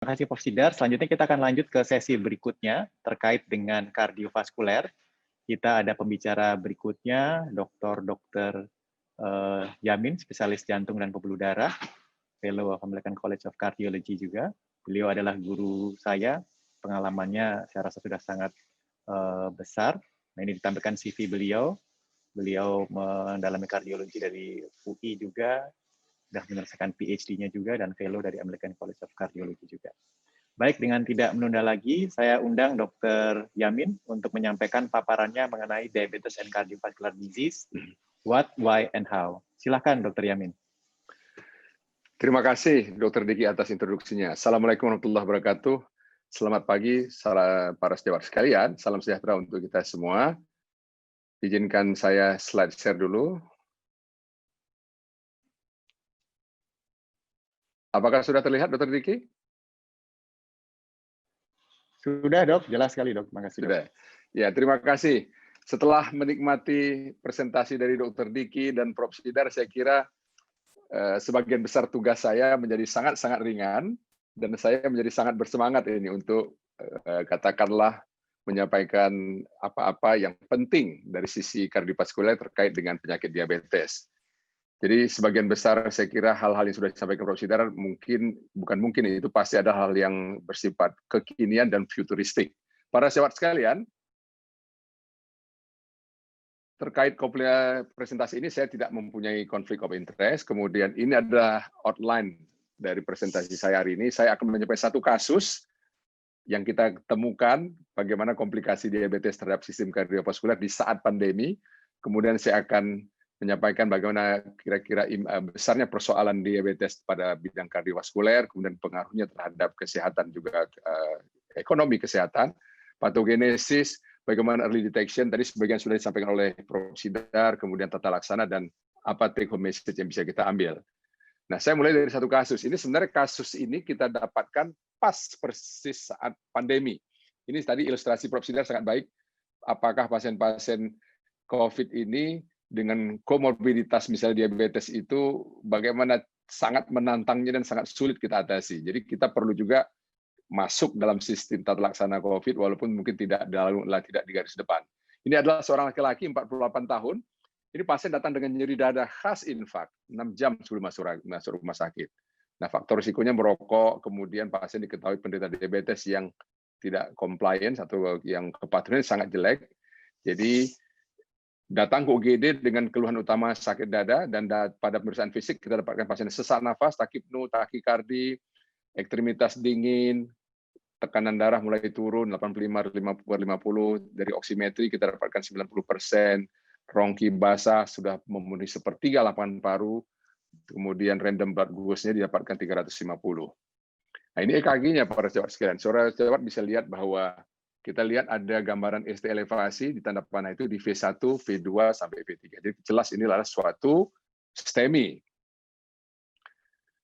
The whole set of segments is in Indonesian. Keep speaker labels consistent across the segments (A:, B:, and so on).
A: Terima kasih Prof. Sidar. Selanjutnya kita akan lanjut ke sesi berikutnya terkait dengan kardiovaskuler. Kita ada pembicara berikutnya, Dr. Yamin, spesialis jantung dan pembuluh darah, Fellow of American College of Cardiology juga. Beliau adalah guru saya, pengalamannya saya rasa sudah sangat besar. Nah, ini ditampilkan CV beliau. Beliau mendalami kardiologi dari UI juga, sudah menyelesaikan PhD-nya juga, dan Fellow dari American College of Cardiology juga. Baik, dengan tidak menunda lagi, saya undang Dr. Yamin untuk menyampaikan paparannya mengenai diabetes and cardiovascular disease, what, why, and how. Silakan, Dr. Yamin.
B: Terima kasih, Dr. Diki, atas introduksinya. Assalamualaikum warahmatullahi wabarakatuh. Selamat pagi, para sejawat sekalian. Salam sejahtera untuk kita semua. Izinkan saya slide share dulu. Apakah sudah terlihat, Dr. Diki?
A: Sudah, Dok. Jelas sekali, Dok. Terima kasih, Dok.
B: Sudah. Ya, terima kasih. Setelah menikmati presentasi dari Dr. Diki dan Prof. Sidar, saya kira sebagian besar tugas saya menjadi sangat-sangat ringan, dan saya menjadi sangat bersemangat ini untuk katakanlah menyampaikan apa-apa yang penting dari sisi kardiovaskuler terkait dengan penyakit diabetes. Jadi sebagian besar saya kira hal-hal yang sudah disampaikan Prof. Sidar bukan mungkin itu pasti ada hal yang bersifat kekinian dan futuristik. Para sejawat sekalian, terkait presentasi ini saya tidak mempunyai konflik of interest. Kemudian ini adalah outline dari presentasi saya hari ini. Saya akan menyampaikan satu kasus yang kita temukan bagaimana komplikasi diabetes terhadap sistem kardiovaskuler di saat pandemi. Kemudian saya akan menyampaikan bagaimana kira-kira besarnya persoalan diabetes pada bidang kardiovaskuler, kemudian pengaruhnya terhadap kesehatan juga ekonomi kesehatan, patogenesis, bagaimana early detection, tadi sebagian sudah disampaikan oleh Prof. Sidar, kemudian tata laksana, dan apa take home message yang bisa kita ambil. Nah, saya mulai dari satu kasus. Ini sebenarnya kasus ini kita dapatkan pas persis saat pandemi. Ini tadi ilustrasi Prof. Sidar sangat baik. Apakah pasien-pasien COVID ini dengan komorbiditas misalnya diabetes itu bagaimana sangat menantangnya dan sangat sulit kita atasi. Jadi kita perlu juga masuk dalam sistem tata laksana COVID walaupun mungkin tidak di garis depan. Ini adalah seorang laki-laki 48 tahun. Ini pasien datang dengan nyeri dada khas infak 6 jam sebelum masuk rumah sakit. Nah, faktor risikonya merokok, kemudian pasien diketahui penderita diabetes yang tidak compliance atau yang kepatuhannya sangat jelek. Jadi datang ke UGD dengan keluhan utama sakit dada, dan pada pemeriksaan fisik kita dapatkan pasien sesak nafas, takipnu, takikardi, ekstremitas dingin, tekanan darah mulai turun 85/50, dari oksimetri kita dapatkan 90%, rongki basah sudah memenuhi sepertiga lapangan paru, kemudian random blood glucose-nya didapatkan 350. Nah, ini EKG-nya para sejawat sekalian. Saudara sejawat bisa lihat bahwa kita lihat ada gambaran ST elevasi di tanda panah itu di V1, V2, sampai V3. Jadi jelas ini adalah suatu STEMI.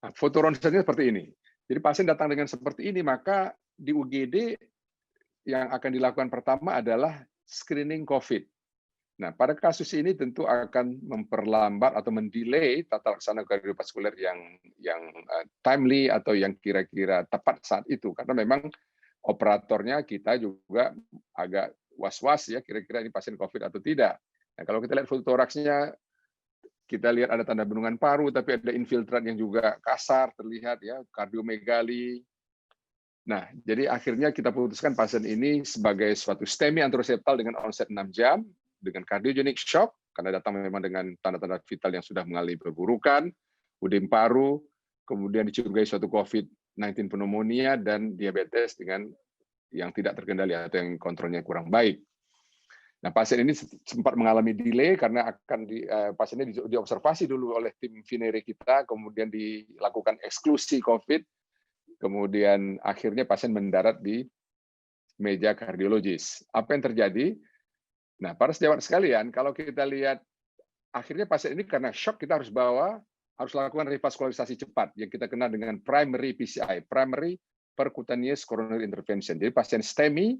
B: Nah, foto ronsennya seperti ini. Jadi pasien datang dengan seperti ini, maka di UGD yang akan dilakukan pertama adalah screening COVID. Nah, pada kasus ini tentu akan memperlambat atau mendelay tata laksana kardiovaskuler yang timely atau yang kira-kira tepat saat itu, karena memang operatornya kita juga agak was-was ya, kira-kira ini pasien COVID atau tidak. Nah, kalau kita lihat foto toraksnya, kita lihat ada tanda bendungan paru, tapi ada infiltrat yang juga kasar terlihat ya, kardiomegali. Nah, jadi akhirnya kita putuskan pasien ini sebagai suatu STEMI anteroseptal dengan onset 6 jam, dengan cardiogenic shock, karena datang memang dengan tanda-tanda vital yang sudah mengalami perburukan, udem paru, kemudian dicurigai suatu COVID-19 pneumonia, dan diabetes dengan yang tidak terkendali atau yang kontrolnya kurang baik. Nah, pasien ini sempat mengalami delay karena pasiennya diobservasi dulu oleh tim Vinere kita, kemudian dilakukan eksklusi COVID, kemudian akhirnya pasien mendarat di meja kardiologis. Apa yang terjadi? Nah, para sejawat sekalian, kalau kita lihat akhirnya pasien ini karena shock, kita harus lakukan revaskularisasi cepat yang kita kenal dengan primary PCI, primary percutaneous coronary intervention. Jadi pasien STEMI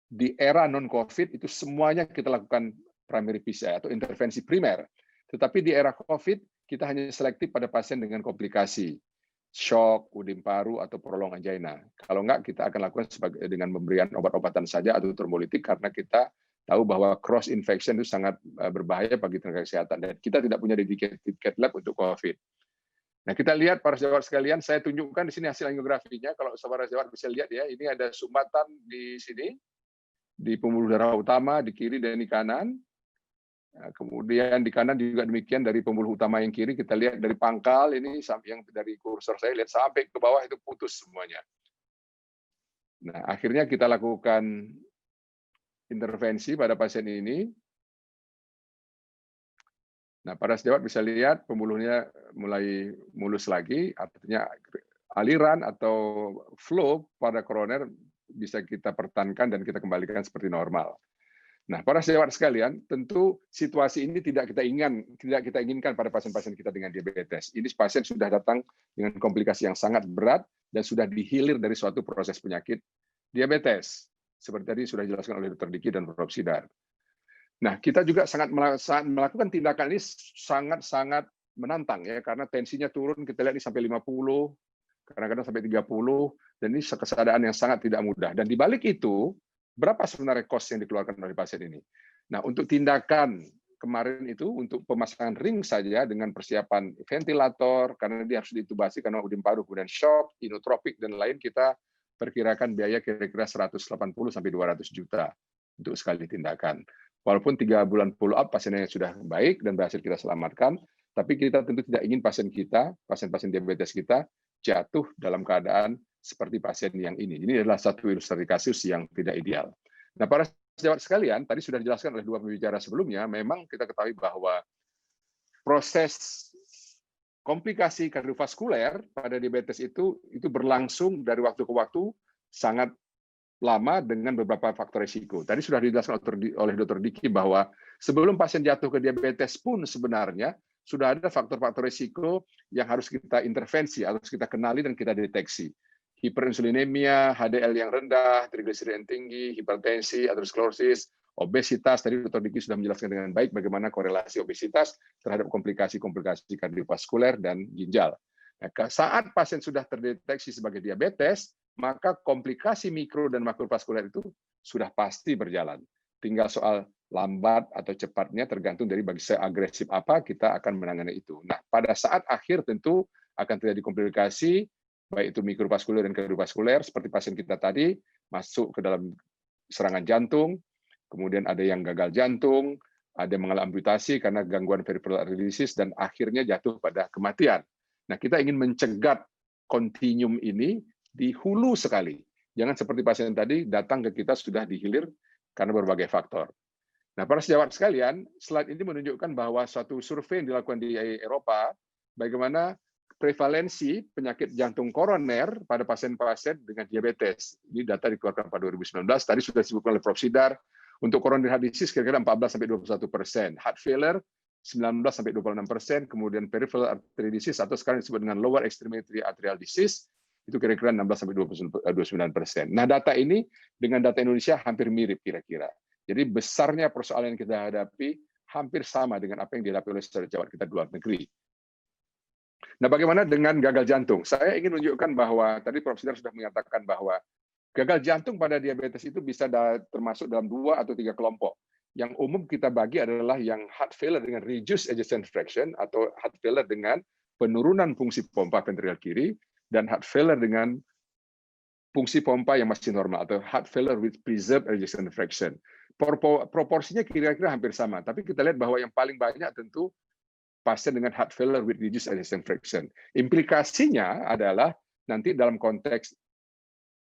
B: di era non-COVID itu semuanya kita lakukan primary PCI atau intervensi primer. Tetapi di era COVID kita hanya selektif pada pasien dengan komplikasi. shock, udim paru, atau prolong angina. Kalau enggak, kita akan lakukan dengan memberikan obat-obatan saja atau trombolytik karena kita tahu bahwa cross infection itu sangat berbahaya bagi tenaga kesehatan dan kita tidak punya dedicated lab untuk COVID. Nah, kita lihat para sejawat sekalian, saya tunjukkan di sini hasil angiografinya. Kalau para sejawat bisa lihat ya, ini ada sumbatan di sini, di pembuluh darah utama di kiri dan di kanan. Nah, kemudian di kanan juga demikian dari pembuluh utama yang kiri, kita lihat dari pangkal ini sampai yang dari kursor saya lihat sampai ke bawah itu putus semuanya. Nah, akhirnya kita lakukan intervensi pada pasien ini. Nah, para sejawat bisa lihat pembuluhnya mulai mulus lagi, artinya aliran atau flow pada koroner bisa kita pertahankan dan kita kembalikan seperti normal. Nah, para sejawat sekalian, tentu situasi ini tidak kita inginkan pada pasien-pasien kita dengan diabetes. Ini pasien sudah datang dengan komplikasi yang sangat berat dan sudah dihilir dari suatu proses penyakit diabetes. Seperti tadi sudah dijelaskan oleh Dr. Diki dan Prof. Sidar. Nah, kita juga sangat melakukan tindakan ini sangat-sangat menantang ya, karena tensinya turun, kita lihat ini sampai 50, kadang-kadang sampai 30, dan ini keadaan yang sangat tidak mudah. Dan di balik itu, berapa sebenarnya cost yang dikeluarkan oleh pasien ini? Nah, untuk tindakan kemarin itu, untuk pemasangan ring saja dengan persiapan ventilator, karena dia harus diintubasi karena udim paru, kemudian shock, inotropik, dan lain, kita perkirakan biaya kira-kira 180 sampai 200 juta untuk sekali tindakan. Walaupun 3 bulan follow up pasiennya sudah baik dan berhasil kita selamatkan, tapi kita tentu tidak ingin pasien kita, pasien-pasien diabetes kita, jatuh dalam keadaan seperti pasien yang ini. Ini adalah satu ilustrasi kasus yang tidak ideal. Nah, para sejawat sekalian, tadi sudah dijelaskan oleh dua pembicara sebelumnya, memang kita ketahui bahwa proses komplikasi kardiovaskuler pada diabetes itu berlangsung dari waktu ke waktu sangat lama dengan beberapa faktor risiko. Tadi sudah dijelaskan oleh Dr. Diki bahwa sebelum pasien jatuh ke diabetes pun sebenarnya sudah ada faktor-faktor risiko yang harus kita intervensi, harus kita kenali dan kita deteksi. Hiperinsulinemia, HDL yang rendah, trigliserida yang tinggi, hipertensi, aterosklerosis, obesitas. Tadi Dr. Diki sudah menjelaskan dengan baik bagaimana korelasi obesitas terhadap komplikasi-komplikasi kardiovaskuler dan ginjal. Nah, saat pasien sudah terdeteksi sebagai diabetes, maka komplikasi mikro dan makrovaskuler itu sudah pasti berjalan. Tinggal soal lambat atau cepatnya tergantung dari bagi seagresif apa kita akan menangani itu. Nah, pada saat akhir tentu akan terjadi komplikasi, baik itu mikrovaskuler dan kardiovaskuler, seperti pasien kita tadi, masuk ke dalam serangan jantung, kemudian ada yang gagal jantung, ada yang mengalami amputasi karena gangguan peripheral artery disease, dan akhirnya jatuh pada kematian. Nah, kita ingin mencegat kontinum ini di hulu sekali. Jangan seperti pasien tadi, datang ke kita sudah dihilir karena berbagai faktor. Nah, para sejawat sekalian, slide ini menunjukkan bahwa suatu survei yang dilakukan di Eropa, bagaimana prevalensi penyakit jantung koroner pada pasien-pasien dengan diabetes. Ini data dikeluarkan pada 2019, tadi sudah disebutkan oleh Prof. Sidar, untuk coronary heart disease kira-kira 14-21%, heart failure 19-26%, kemudian peripheral artery disease atau sekarang disebut dengan lower extremity arterial disease, itu kira-kira 16-29%. Nah, data ini dengan data Indonesia hampir mirip kira-kira. Jadi besarnya persoalan yang kita hadapi hampir sama dengan apa yang dihadapi oleh sejawat kita di luar negeri. Nah, bagaimana dengan gagal jantung? Saya ingin menunjukkan bahwa tadi Prof. Sidar sudah mengatakan bahwa gagal jantung pada diabetes itu bisa termasuk dalam 2 atau 3 kelompok. Yang umum kita bagi adalah yang heart failure dengan reduced ejection fraction atau heart failure dengan penurunan fungsi pompa ventrikel kiri, dan heart failure dengan fungsi pompa yang masih normal atau heart failure with preserved ejection fraction. Proporsinya kira-kira hampir sama, tapi kita lihat bahwa yang paling banyak tentu pasien dengan heart failure with reduced ejection fraction. Implikasinya adalah nanti dalam konteks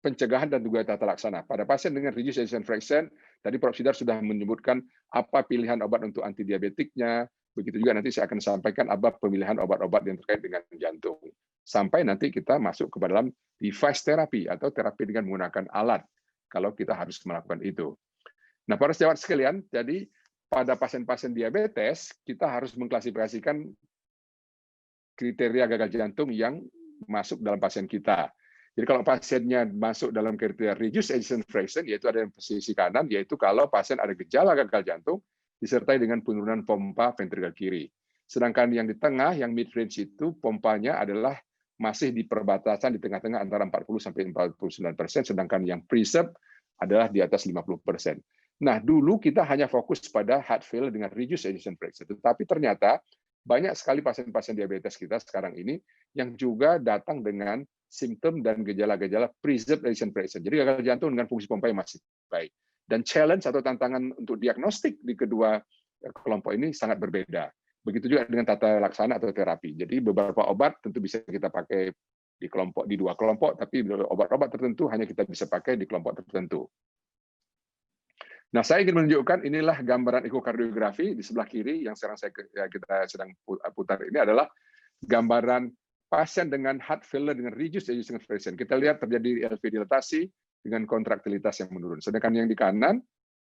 B: pencegahan dan juga tata laksana. Pada pasien dengan reduced ejection fraction, tadi Prof. Sidar sudah menyebutkan apa pilihan obat untuk antidiabetiknya, begitu juga nanti saya akan sampaikan apa pemilihan obat-obat yang terkait dengan jantung. Sampai nanti kita masuk ke dalam device terapi atau terapi dengan menggunakan alat, kalau kita harus melakukan itu. Nah, para sejawat sekalian, jadi pada pasien-pasien diabetes, kita harus mengklasifikasikan kriteria gagal jantung yang masuk dalam pasien kita. Jadi kalau pasiennya masuk dalam kriteria reduced ejection fraction, yaitu ada yang posisi kanan, yaitu kalau pasien ada gejala gagal jantung, disertai dengan penurunan pompa ventrikel kiri. Sedangkan yang di tengah, yang mid range itu, pompanya adalah masih di perbatasan di tengah-tengah antara 40 sampai 49%, sedangkan yang preserve adalah di atas 50%. Nah, dulu kita hanya fokus pada heart failure dengan reduced ejection fraction, tetapi ternyata banyak sekali pasien-pasien diabetes kita sekarang ini yang juga datang dengan simptom dan gejala-gejala preserved ejection fraction. Jadi gagal jantung dengan fungsi pompa yang masih baik. Dan challenge atau tantangan untuk diagnostik di kedua kelompok ini sangat berbeda. Begitu juga dengan tata laksana atau terapi. Jadi beberapa obat tentu bisa kita pakai di dua kelompok, tapi obat-obat tertentu hanya kita bisa pakai di kelompok tertentu. Nah, saya ingin menunjukkan inilah gambaran ekokardiografi di sebelah kiri yang sekarang kita sedang putar ini adalah gambaran pasien dengan heart failure dengan reduced ejection fraction. Kita lihat terjadi LV dilatasi dengan kontraktilitas yang menurun. Sedangkan yang di kanan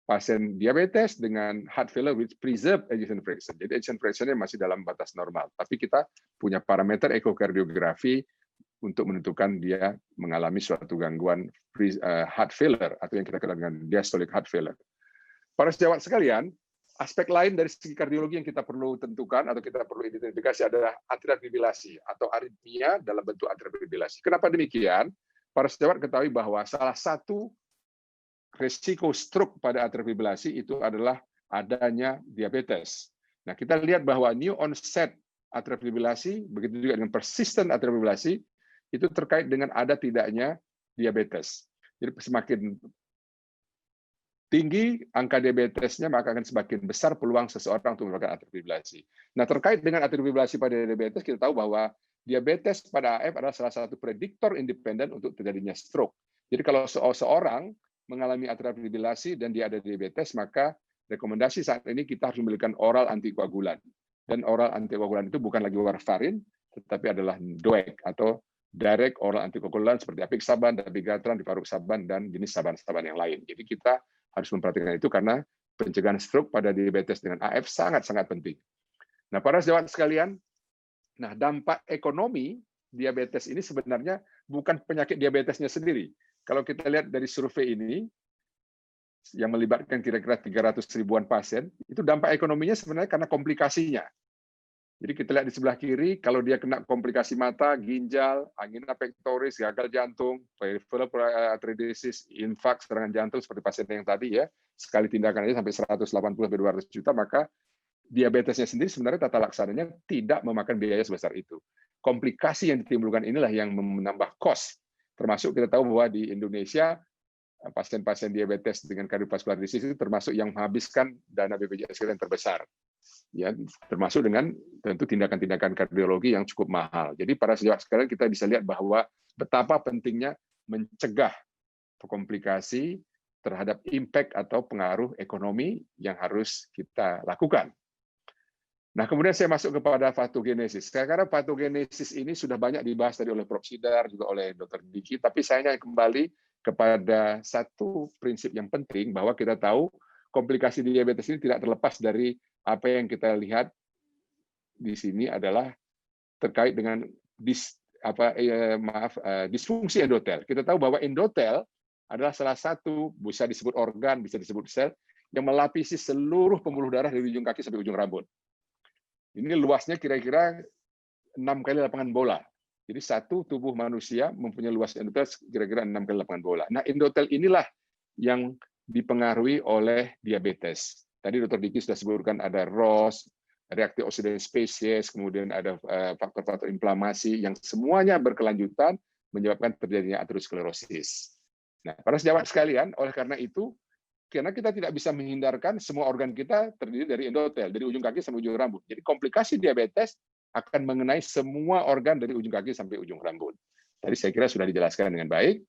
B: pasien diabetes dengan heart failure with preserved ejection fraction. Jadi ejection fraction-nya masih dalam batas normal. Tapi kita punya parameter ekokardiografi untuk menentukan dia mengalami suatu gangguan heart failure atau yang kita kenal dengan diastolic heart failure. Para sejawat sekalian, aspek lain dari segi kardiologi yang kita perlu tentukan atau kita perlu identifikasi adalah atrial fibrilasi atau aritmia dalam bentuk atrial fibrilasi. Kenapa demikian? Para sejawat ketahui bahwa salah satu risiko stroke pada atrial fibrilasi itu adalah adanya diabetes. Nah, kita lihat bahwa new onset atrial fibrilasi, begitu juga dengan persistent atrial fibrilasi, itu terkait dengan ada tidaknya diabetes. Jadi semakin tinggi angka diabetesnya, maka akan semakin besar peluang seseorang untuk mendapatkan atrial fibrilasi. Nah, terkait dengan atrial fibrilasi pada diabetes, kita tahu bahwa diabetes pada AF adalah salah satu prediktor independen untuk terjadinya stroke. Jadi kalau seorang mengalami atrial fibrilasi dan dia ada diabetes, maka rekomendasi saat ini kita harus memberikan oral antikoagulan. Dan oral antikoagulan itu bukan lagi warfarin, tetapi adalah DOAC atau direct oral antikoagulan seperti apixaban, dabigatran, divarioxaban, dan jenis saban-saban yang lain. Jadi kita harus memperhatikan itu karena pencegahan stroke pada diabetes dengan AF sangat-sangat penting. Nah, para sejawat sekalian, nah dampak ekonomi diabetes ini sebenarnya bukan penyakit diabetesnya sendiri. Kalau kita lihat dari survei ini, yang melibatkan kira-kira 300 ribuan pasien, itu dampak ekonominya sebenarnya karena komplikasinya. Jadi kita lihat di sebelah kiri, kalau dia kena komplikasi mata, ginjal, angina pectoris, gagal jantung, peripheral artery disease, infak, serangan jantung seperti pasien yang tadi ya, sekali tindakan aja sampai 180-200 juta, maka diabetesnya sendiri sebenarnya tata laksananya tidak memakan biaya sebesar itu. Komplikasi yang ditimbulkan inilah yang menambah cost. Termasuk kita tahu bahwa di Indonesia pasien-pasien diabetes dengan cardiovascular disease itu termasuk yang menghabiskan dana BPJS yang terbesar. Ya, termasuk dengan tentu tindakan-tindakan kardiologi yang cukup mahal. Jadi para sejawat sekalian kita bisa lihat bahwa betapa pentingnya mencegah komplikasi terhadap impact atau pengaruh ekonomi yang harus kita lakukan. Nah, kemudian saya masuk kepada patogenesis. Karena patogenesis ini sudah banyak dibahas tadi oleh Prof. Sidar, juga oleh Dr. Diki, tapi saya kembali kepada satu prinsip yang penting bahwa kita tahu komplikasi diabetes ini tidak terlepas dari apa yang kita lihat di sini adalah terkait dengan disfungsi endotel. Kita tahu bahwa endotel adalah salah satu, bisa disebut organ, bisa disebut sel, yang melapisi seluruh pembuluh darah dari ujung kaki sampai ujung rambut. Ini luasnya kira-kira 6 kali lapangan bola. Jadi satu tubuh manusia mempunyai luas endotel kira-kira 6 kali lapangan bola. Nah, endotel inilah yang dipengaruhi oleh diabetes. Tadi Dr. Diki sudah sebutkan ada ROS, reaktif oksidatif spesies, kemudian ada faktor-faktor inflamasi yang semuanya berkelanjutan menyebabkan terjadinya aterosklerosis. Nah, para sejawat sekalian, oleh karena itu, karena kita tidak bisa menghindarkan semua organ kita terdiri dari endotel, dari ujung kaki sampai ujung rambut. Jadi komplikasi diabetes akan mengenai semua organ dari ujung kaki sampai ujung rambut. Tadi saya kira sudah dijelaskan dengan baik.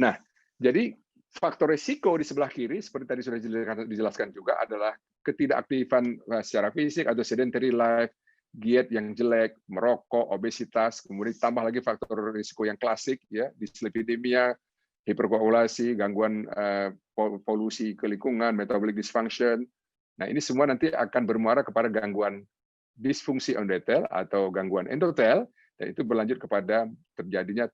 B: Nah, jadi faktor risiko di sebelah kiri, seperti tadi sudah dijelaskan juga, adalah ketidakaktifan secara fisik atau sedentary life, diet yang jelek, merokok, obesitas, kemudian tambah lagi faktor risiko yang klasik, ya, dislipidemia, hiperkoagulasi, gangguan polusi ke lingkungan, metabolic dysfunction. Nah, ini semua nanti akan bermuara kepada gangguan disfungsi endotel atau gangguan endotel, dan itu berlanjut kepada terjadinya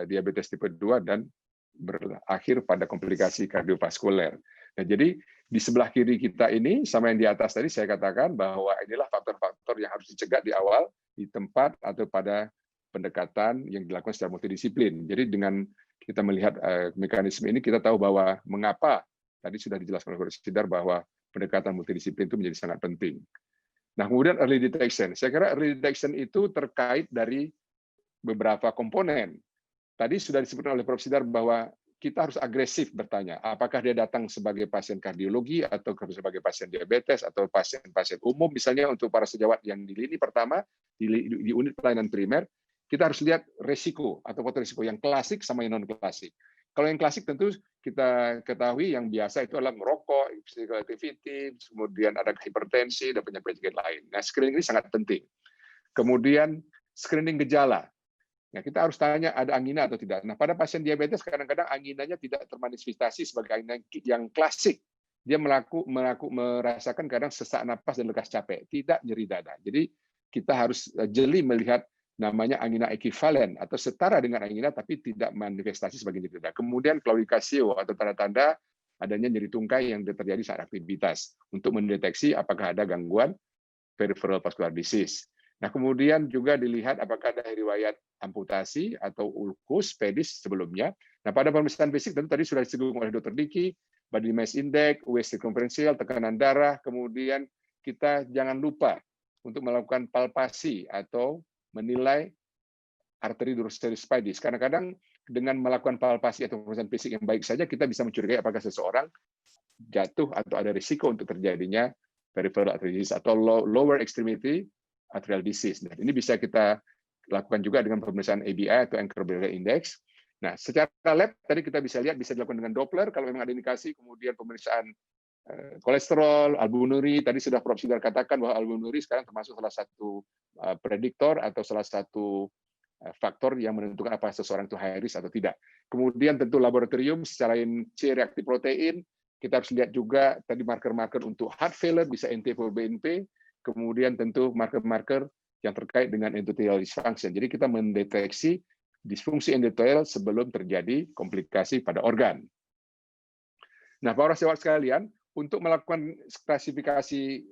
B: diabetes tipe 2 dan berakhir pada komplikasi kardiovaskuler. Nah, jadi di sebelah kiri kita ini sama yang di atas tadi saya katakan bahwa inilah faktor-faktor yang harus dicegah di awal di tempat atau pada pendekatan yang dilakukan secara multidisiplin. Jadi dengan kita melihat mekanisme ini, kita tahu bahwa mengapa tadi sudah dijelaskan oleh Prof. Sidar bahwa pendekatan multidisiplin itu menjadi sangat penting. Nah, kemudian early detection. Saya kira early detection itu terkait dari beberapa komponen. Tadi sudah disebutkan oleh Prof. Sidar bahwa kita harus agresif bertanya, apakah dia datang sebagai pasien kardiologi atau sebagai pasien diabetes atau pasien-pasien umum, misalnya untuk para sejawat yang di lini pertama, di unit pelayanan primer, kita harus lihat resiko atau foto resiko yang klasik sama yang non-klasik. Kalau yang klasik tentu kita ketahui yang biasa itu adalah merokok, physical activity, kemudian ada hipertensi, dan penyakit lain. Nah, screening ini sangat penting. Kemudian screening gejala. Nah, kita harus tanya ada angina atau tidak. Nah, pada pasien diabetes kadang-kadang anginanya tidak termanifestasi sebagai angina yang klasik. Dia merasakan kadang sesak napas dan lekas capek, tidak nyeri dada. Jadi kita harus jeli melihat namanya angina ekivalen atau setara dengan angina tapi tidak manifestasi sebagai nyeri dada. Kemudian claudicatio atau tanda-tanda adanya nyeri tungkai yang terjadi saat aktivitas untuk mendeteksi apakah ada gangguan peripheral vascular disease. Nah, kemudian juga dilihat apakah ada riwayat amputasi atau ulkus, pedis sebelumnya. Nah, pada pemeriksaan fisik tentu tadi sudah disinggung oleh Dr. Diki, body mass index, waist circumferential, tekanan darah, kemudian kita jangan lupa untuk melakukan palpasi atau menilai arteri dorsolaris pedis. Kadang-kadang dengan melakukan palpasi atau pemeriksaan fisik yang baik saja kita bisa mencurigai apakah seseorang jatuh atau ada risiko untuk terjadinya peripheral artery disease atau lower extremity arterial disease. Nah, ini bisa kita lakukan juga dengan pemeriksaan ABI atau anchor barrier index. Nah, secara lab tadi kita bisa lihat bisa dilakukan dengan Doppler kalau memang ada indikasi, kemudian pemeriksaan kolesterol, albuminuri. Tadi sudah Prof. Sidar katakan bahwa albuminuri sekarang termasuk salah satu prediktor atau salah satu faktor yang menentukan apakah seseorang itu high risk atau tidak. Kemudian tentu laboratorium secara C-reaktif protein, kita harus lihat juga tadi marker-marker untuk heart failure, bisa NT-proBNP, kemudian tentu marker-marker yang terkait dengan endothelial dysfunction. Jadi kita mendeteksi disfungsi endothelial sebelum terjadi komplikasi pada organ. Nah, para sejawat sekalian, untuk melakukan klasifikasi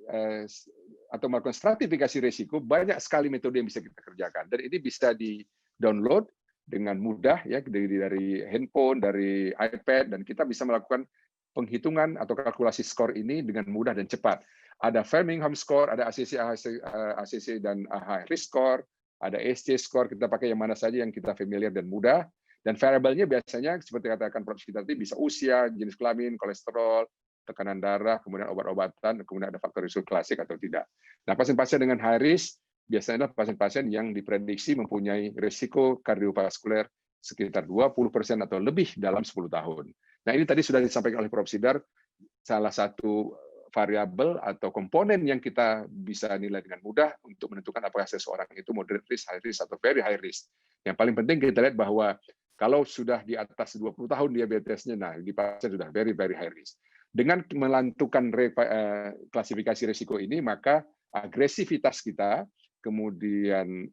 B: atau melakukan stratifikasi risiko, banyak sekali metode yang bisa kita kerjakan. Dan ini bisa di-download dengan mudah ya dari handphone, dari iPad, dan kita bisa melakukan penghitungan atau kalkulasi skor ini dengan mudah dan cepat. Ada Framingham score, ada ACC dan high risk score, ada SC score, kita pakai yang mana saja yang kita familiar dan mudah. Dan variabelnya biasanya seperti katakan Prof. Sidar tadi bisa usia, jenis kelamin, kolesterol, tekanan darah, kemudian obat-obatan, kemudian ada faktor risiko klasik atau tidak. Nah, pasien-pasien dengan high risk biasanya adalah pasien-pasien yang diprediksi mempunyai risiko kardiovaskuler sekitar 20% atau lebih dalam 10 tahun. Nah, ini tadi sudah disampaikan oleh Prof. Sidar, salah satu variabel atau komponen yang kita bisa nilai dengan mudah untuk menentukan apakah seseorang itu moderate risk, high risk, atau very high risk. Yang paling penting kita lihat bahwa kalau sudah di atas 20 tahun diabetesnya, nah di pasien sudah very, very high risk. Dengan melantukan klasifikasi risiko ini, maka agresivitas kita, kemudian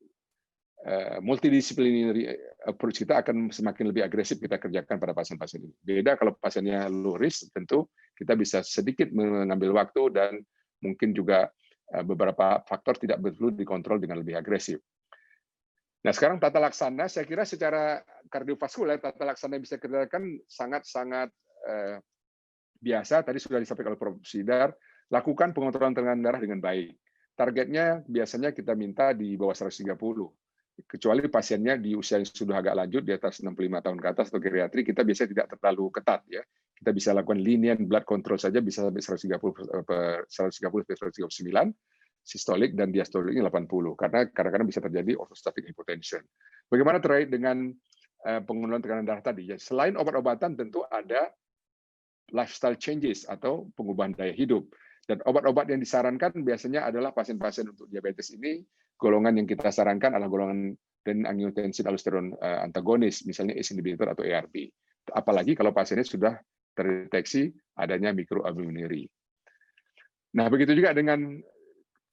B: multidisciplinary approach kita akan semakin lebih agresif kita kerjakan pada pasien-pasien ini. Beda kalau pasiennya low risk, tentu kita bisa sedikit mengambil waktu dan mungkin juga beberapa faktor tidak perlu dikontrol dengan lebih agresif. Nah, sekarang tata laksana, saya kira secara kardiovaskuler, tata laksana yang bisa kita kerjakan sangat-sangat biasa. Tadi sudah disampaikan oleh Prof. Sidar, lakukan pengontrolan tekanan darah dengan baik. Targetnya biasanya kita minta di bawah 130. Kecuali pasiennya di usia yang sudah agak lanjut, di atas 65 tahun ke atas atau geriatri, kita biasanya tidak terlalu ketat. Ya. Kita bisa lakukan linear blood control saja, bisa sampai 130-139, sistolik dan diastoliknya 80, karena kadang-kadang bisa terjadi orthostatic hypotension. Bagaimana terkait dengan pengelolaan tekanan darah tadi? Ya, selain obat-obatan, tentu ada lifestyle changes atau pengubahan daya hidup. Dan obat-obat yang disarankan biasanya adalah pasien-pasien untuk diabetes ini, golongan yang kita sarankan adalah golongan renin-angiotensin aldosteron antagonis, misalnya ACE inhibitor atau ARB. Apalagi kalau pasiennya sudah terdeteksi adanya mikroalbuminuria. Nah, begitu juga dengan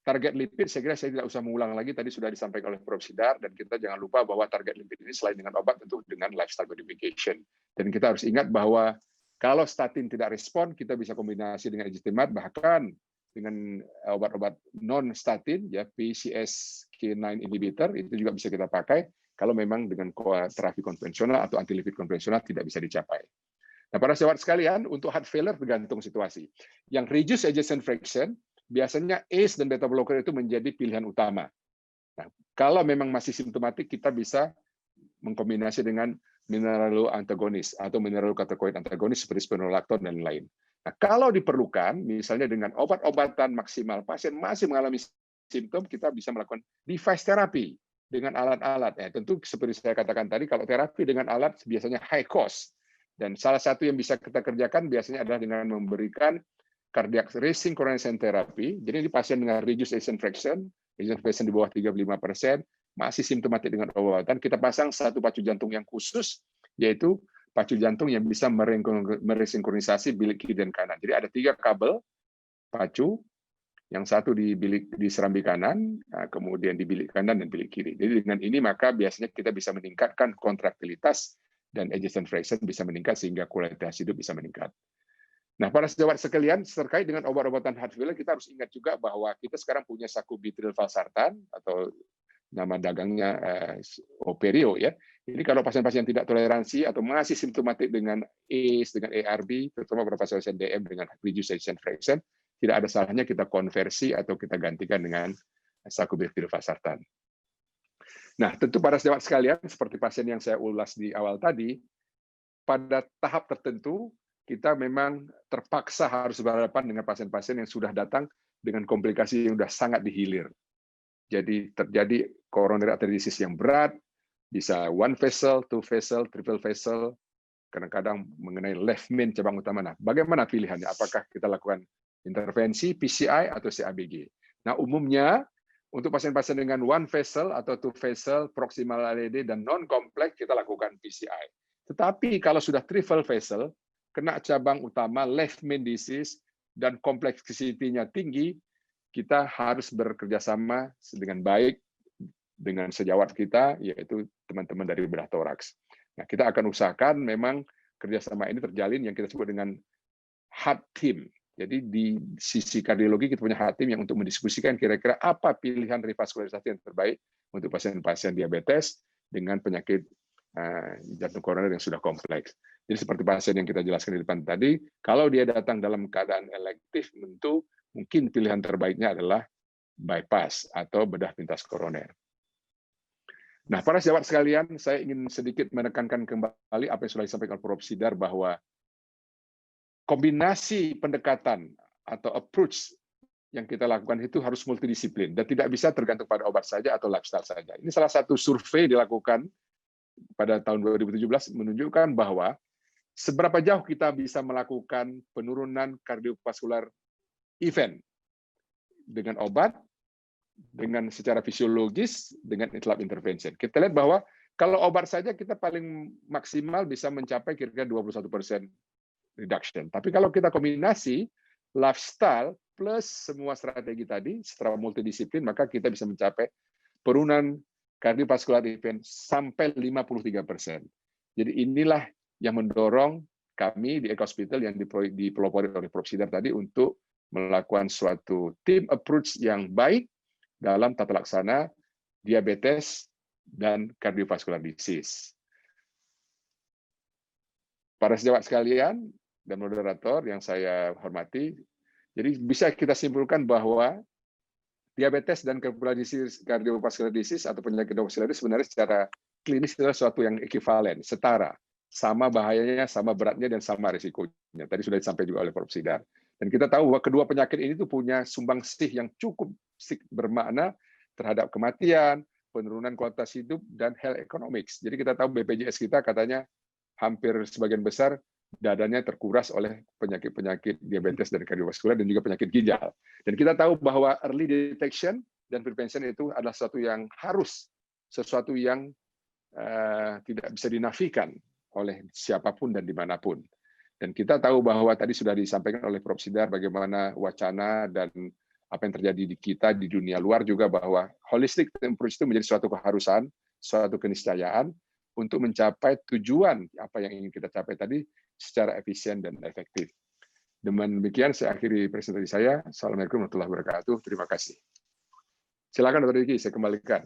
B: target lipid, saya kira saya tidak usah mengulang lagi, tadi sudah disampaikan oleh Prof. Sidar, dan kita jangan lupa bahwa target lipid ini selain dengan obat, tentu dengan lifestyle modification. Dan kita harus ingat bahwa kalau statin tidak respon, kita bisa kombinasi dengan ezetimibe, bahkan dengan obat-obat non-statin, ya PCSK9 inhibitor, itu juga bisa kita pakai. kalau memang dengan terapi konvensional atau anti-lipid konvensional tidak bisa dicapai. Nah, para sahabat sekalian, untuk heart failure tergantung situasi. Yang reduced ejection fraction, biasanya ACE dan beta blocker itu menjadi pilihan utama. Nah, kalau memang masih simptomatik, kita bisa mengkombinasi dengan mineral antagonis atau mineral katakoid antagonis seperti spironolactone dan lain. Nah, kalau diperlukan, misalnya dengan obat-obatan maksimal, pasien masih mengalami simptom, kita bisa melakukan device therapy dengan alat-alat. Ya, tentu seperti saya katakan tadi, kalau terapi dengan alat biasanya high cost. Dan salah satu yang bisa kita kerjakan biasanya adalah dengan memberikan cardiac racing coordination therapy. Jadi ini pasien dengan reduced ejection fraction di bawah 35%, masih simptomatik dengan obatan, kita pasang satu pacu jantung yang khusus, yaitu pacu jantung yang bisa meresinkronisasi bilik kiri dan kanan. Jadi ada 3 kabel pacu, yang satu di serambi kanan, kemudian di bilik kanan dan bilik kiri. Jadi dengan ini maka biasanya kita bisa meningkatkan kontraktilitas dan ejection fraction bisa meningkat sehingga kualitas hidup bisa meningkat. Nah, para sahabat sekalian, terkait dengan obat-obatan heart failure, kita harus ingat juga bahwa kita sekarang punya sacubitril valsartan atau nama dagangnya Operio ya. Jadi kalau pasien-pasien tidak toleransi atau masih simptomatik dengan ACE, dengan ARB, terutama beberapa pasien DM dengan reduced ejection fraction, tidak ada salahnya kita konversi atau kita gantikan dengan sacubitril valsartan. Nah, tentu para sahabat sekalian, seperti pasien yang saya ulas di awal tadi, pada tahap tertentu kita memang terpaksa harus berhadapan dengan pasien-pasien yang sudah datang dengan komplikasi yang sudah sangat dihilir. Jadi terjadi coronary artery disease yang berat, bisa one vessel, two vessel, triple vessel, kadang-kadang mengenai left main cabang utama. Nah, bagaimana pilihannya? Apakah kita lakukan intervensi PCI atau CABG? Nah, umumnya untuk pasien-pasien dengan one vessel atau two vessel, proximal AED dan non-kompleks, kita lakukan PCI. Tetapi kalau sudah triple vessel, kena cabang utama, left main disease, dan kompleksitinya tinggi, kita harus bekerja sama dengan baik dengan sejawat kita, yaitu teman-teman dari bedah toraks. Nah, kita akan usahakan memang kerjasama ini terjalin yang kita sebut dengan heart team. Jadi di sisi kardiologi kita punya heart team yang untuk mendiskusikan kira-kira apa pilihan revaskularisasi yang terbaik untuk pasien-pasien diabetes dengan penyakit jantung koroner yang sudah kompleks. Jadi seperti pasien yang kita jelaskan di depan tadi, kalau dia datang dalam keadaan elektif, tentu mungkin pilihan terbaiknya adalah bypass atau bedah pintas koroner. Nah, para sahabat sekalian, saya ingin sedikit menekankan kembali apa yang sudah disampaikan Prof. Sidar bahwa kombinasi pendekatan atau approach yang kita lakukan itu harus multidisiplin dan tidak bisa tergantung pada obat saja atau lifestyle saja. Ini salah satu survei dilakukan pada tahun 2017 menunjukkan bahwa seberapa jauh kita bisa melakukan penurunan kardiovaskular event dengan obat, dengan secara fisiologis, dengan lab intervention. Kita lihat bahwa kalau obat saja kita paling maksimal bisa mencapai kira-kira 21% reduction. Tapi kalau kita kombinasi lifestyle plus semua strategi tadi secara multidisiplin, maka kita bisa mencapai penurunan kardiovaskular event sampai 53%. Jadi inilah yang mendorong kami di Eko Hospital yang dipelopori oleh Prof. Sidar tadi untuk melakukan suatu team approach yang baik dalam tata laksana diabetes dan cardiovascular disease. Para sejawat sekalian dan moderator yang saya hormati, jadi bisa kita simpulkan bahwa diabetes dan cardiovascular disease atau penyakit cardiovaskular sebenarnya secara klinis adalah suatu yang ekivalen, setara, sama bahayanya, sama beratnya, dan sama risikonya. Tadi sudah disampaikan juga oleh Prof. Sidar. Dan kita tahu bahwa kedua penyakit ini tuh punya sumbangsih yang cukup bermakna terhadap kematian, penurunan kualitas hidup, dan health economics. Jadi kita tahu BPJS kita katanya hampir sebagian besar dadanya terkuras oleh penyakit-penyakit diabetes dan kardiovaskular dan juga penyakit ginjal. Dan kita tahu bahwa early detection dan prevention itu adalah sesuatu yang harus, sesuatu yang tidak bisa dinafikan oleh siapapun dan dimanapun. Dan kita tahu bahwa tadi sudah disampaikan oleh Prof. Sidar bagaimana wacana dan apa yang terjadi di kita di dunia luar juga bahwa holistic approach itu menjadi suatu keharusan, suatu keniscayaan untuk mencapai tujuan apa yang ingin kita capai tadi secara efisien dan efektif. Demikian saya akhiri presentasi saya. Assalamualaikum warahmatullahi wabarakatuh. Terima kasih. Silakan Dr. Diki, saya kembalikan.